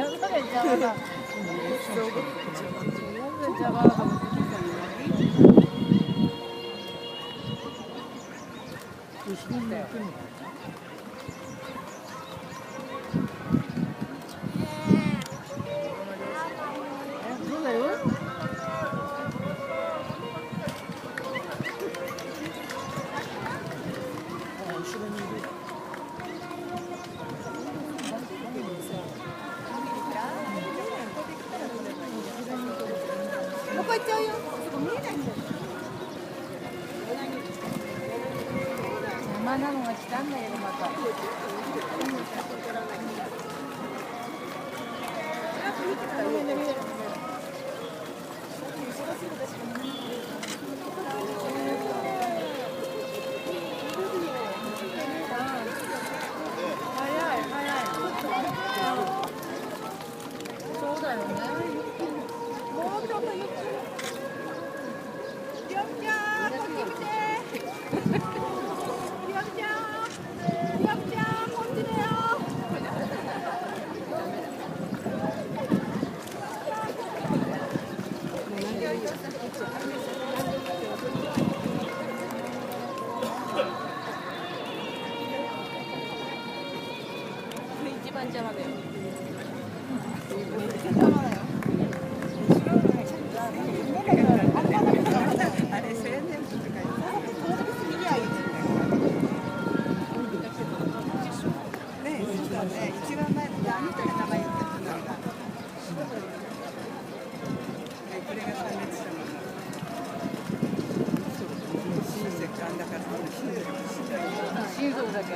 どこ行っちゃうよ。見えないんだよ。邪魔なのが来たんだけどまた。そうだよね。もうちょっとゆっくり。りょうちゃん、こっち見て。りょうちゃん、こっちだよ。一番邪魔だよ。あれ青年部って書いてある。ね、そうだね。一番前のあの人が名前言ってたんだから。これが参列者の。親戚なんだから親族だけ。